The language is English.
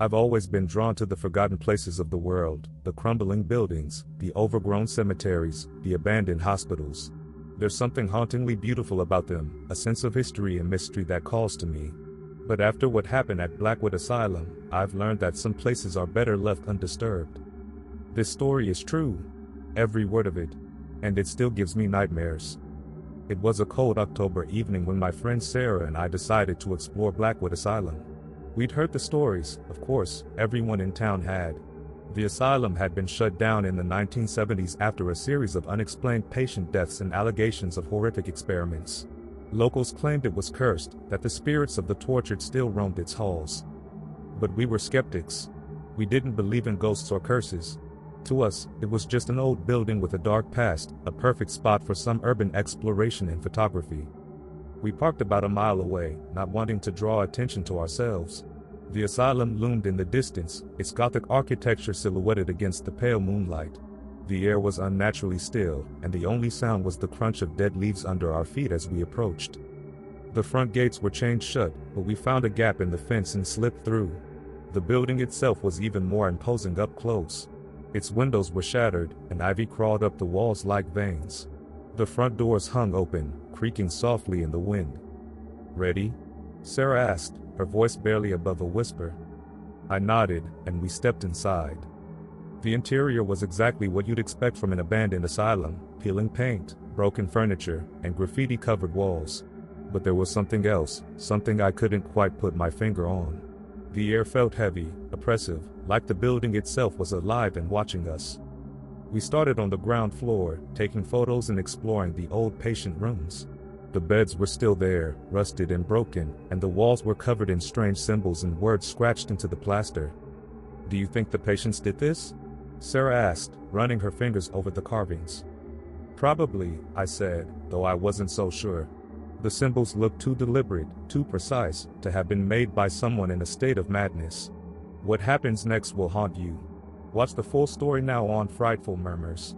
I've always been drawn to the forgotten places of the world, the crumbling buildings, the overgrown cemeteries, the abandoned hospitals. There's something hauntingly beautiful about them, a sense of history and mystery that calls to me. But after what happened at Blackwood Asylum, I've learned that some places are better left undisturbed. This story is true, every word of it, and it still gives me nightmares. It was a cold October evening when my friend Sarah and I decided to explore Blackwood Asylum. We'd heard the stories, of course, everyone in town had. The asylum had been shut down in the 1970s after a series of unexplained patient deaths and allegations of horrific experiments. Locals claimed it was cursed, that the spirits of the tortured still roamed its halls. But we were skeptics. We didn't believe in ghosts or curses. To us, it was just an old building with a dark past, a perfect spot for some urban exploration and photography. We parked about a mile away, not wanting to draw attention to ourselves. The asylum loomed in the distance, its Gothic architecture silhouetted against the pale moonlight. The air was unnaturally still, and the only sound was the crunch of dead leaves under our feet as we approached. The front gates were chained shut, but we found a gap in the fence and slipped through. The building itself was even more imposing up close. Its windows were shattered, and ivy crawled up the walls like veins. The front doors hung open, creaking softly in the wind. "Ready?" Sarah asked, her voice barely above a whisper. I nodded, and we stepped inside. The interior was exactly what you'd expect from an abandoned asylum: peeling paint, broken furniture, and graffiti-covered walls. But there was something else, something I couldn't quite put my finger on. The air felt heavy, oppressive, like the building itself was alive and watching us. We started on the ground floor, taking photos and exploring the old patient rooms. The beds were still there, rusted and broken, and the walls were covered in strange symbols and words scratched into the plaster. "Do you think the patients did this?" Sarah asked, running her fingers over the carvings. "Probably," I said, though I wasn't so sure. The symbols looked too deliberate, too precise, to have been made by someone in a state of madness. What happens next will haunt you. Watch the full story now on Frightful Murmurs.